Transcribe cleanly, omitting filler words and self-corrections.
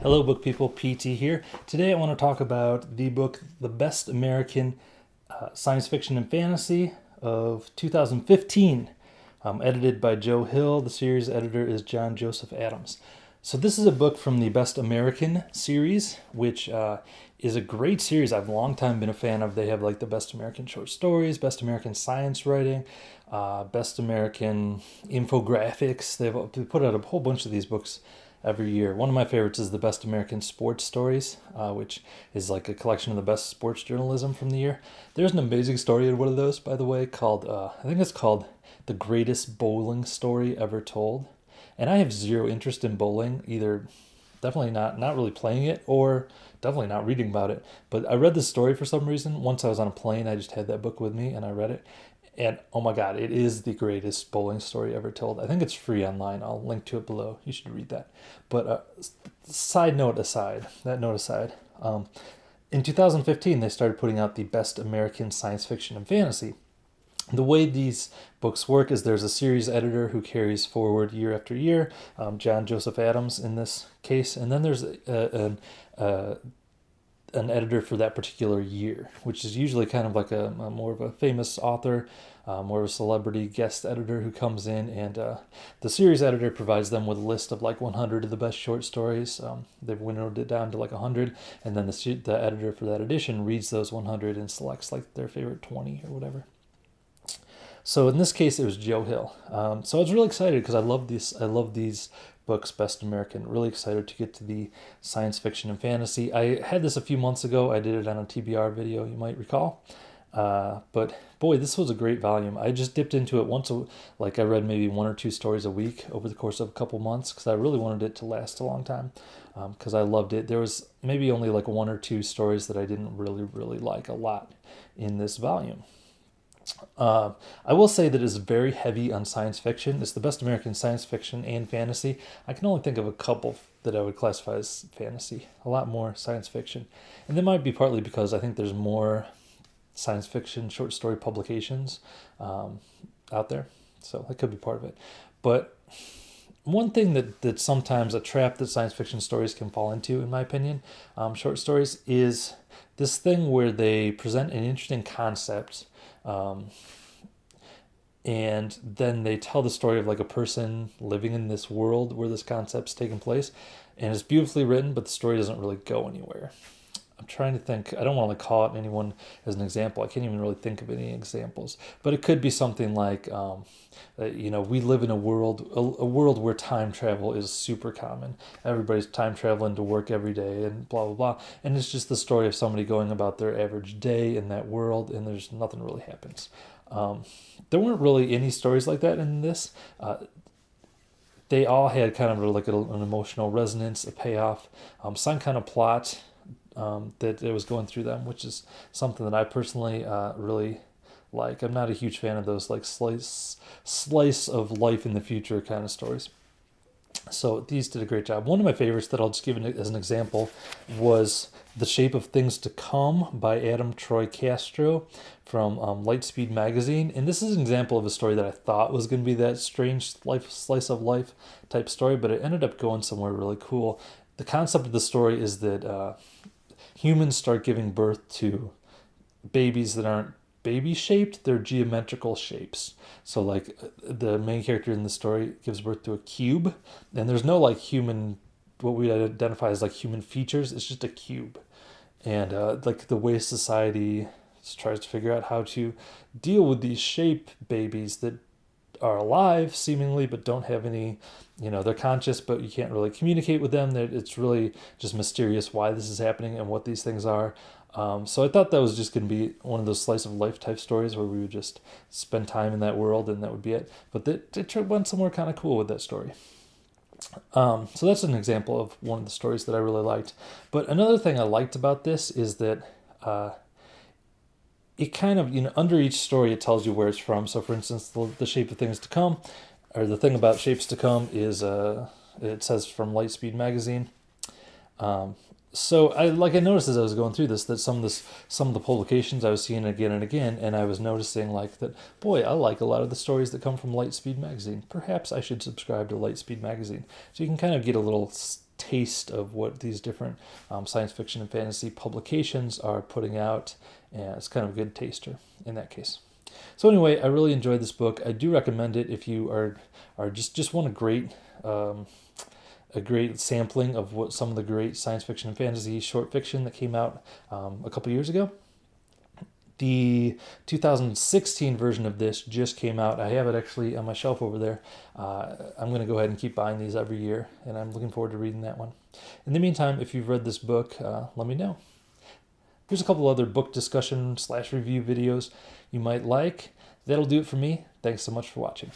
Hello, book people. PT here. Today, I want to talk about the book, The Best American Science Fiction and Fantasy of 2015, edited by Joe Hill. The series editor is John Joseph Adams. So this is a book from the Best American series, which is a great series I've a long time been a fan of. They have like the Best American Short Stories, Best American Science Writing, Best American Infographics. They put out a whole bunch of these books every year. One of my favorites is the Best American Sports Stories, which is like a collection of the best sports journalism from the year. There's an amazing story in one of those, by the way, called, I think it's called The Greatest Bowling Story Ever Told. And I have zero interest in bowling, either definitely not really playing it or definitely not reading about it. But I read this story for some reason. Once I was on a plane, I just had that book with me and I read it. And oh my God, it is the greatest bowling story ever told. I think it's free online. I'll link to it below. You should read that. But that note aside, in 2015, they started putting out the Best American Science Fiction and Fantasy. The way these books work is there's a series editor who carries forward year after year, John Joseph Adams in this case, and then there's an editor for that particular year, which is usually kind of like a more of a famous author, more of a celebrity guest editor who comes in, and the series editor provides them with a list of like 100 of the best short stories. They've winnowed it down to like 100, and then the editor for that edition reads those 100 and selects like their favorite 20 or whatever. So in this case, it was Joe Hill. So I was really excited because I love these books, Best American. Really excited to get to the science fiction and fantasy. I had this a few months ago. I did it on a TBR video, you might recall. But boy, this was a great volume. I just dipped into it once. I read maybe one or two stories a week over the course of a couple months because I really wanted it to last a long time because I loved it. There was maybe only like one or two stories that I didn't really like a lot in this volume. I will say that it's very heavy on science fiction. It's the Best American Science Fiction and Fantasy. I can only think of a couple that I would classify as fantasy. A lot more science fiction. And that might be partly because I think there's more science fiction short story publications out there. So that could be part of it. But one thing that sometimes a trap that science fiction stories can fall into, in my opinion, short stories, is this thing where they present an interesting concept and then they tell the story of like a person living in this world where this concept's taking place, and it's beautifully written, but the story doesn't really go anywhere. I'm trying to think. I don't want to call out anyone as an example. I can't even really think of any examples, but it could be something like, we live in a world where time travel is super common. Everybody's time traveling to work every day and blah, blah, blah. And it's just the story of somebody going about their average day in that world, and there's nothing really happens. There weren't really any stories like that in this. They all had kind of like an emotional resonance, a payoff, some kind of plot that it was going through them, which is something that I personally really like. I'm not a huge fan of those like slice of life in the future kind of stories. So these did a great job. One of my favorites that I'll just give as an example was The Shape of Things to Come by Adam Troy Castro from Lightspeed Magazine. And this is an example of a story that I thought was going to be that strange slice of life type story, but it ended up going somewhere really cool. The concept of the story is that humans start giving birth to babies that aren't baby shaped, they're geometrical shapes. So like the main character in the story gives birth to a cube, and there's no like human, what we identify as like human features. It's just a cube. And like the way society tries to figure out how to deal with these shape babies that are alive seemingly but don't have any, they're conscious but you can't really communicate with them. It's really just mysterious why this is happening and what these things are. So I thought that was just going to be one of those slice of life type stories where we would just spend time in that world and that would be it. But it went somewhere kind of cool with that story. So that's an example of one of the stories that I really liked. But another thing I liked about this is that it kind of, under each story it tells you where it's from. So for instance, the Shape of Things to Come, or the thing about shapes to come is it says from Lightspeed Magazine. So I noticed as I was going through this that some of the publications I was seeing again and again, and I was noticing like that, boy, I like a lot of the stories that come from Lightspeed Magazine. Perhaps I should subscribe to Lightspeed Magazine. So you can kind of get a little taste of what these different science fiction and fantasy publications are putting out, and it's kind of a good taster in that case. So anyway, I really enjoyed this book. I do recommend it if you are just want a great sampling of what some of the great science fiction and fantasy short fiction that came out a couple years ago. The 2016 version of this just came out. I have it actually on my shelf over there. I'm going to go ahead and keep buying these every year, and I'm looking forward to reading that one. In the meantime, if you've read this book, let me know. Here's a couple other book discussion / review videos you might like. That'll do it for me. Thanks so much for watching.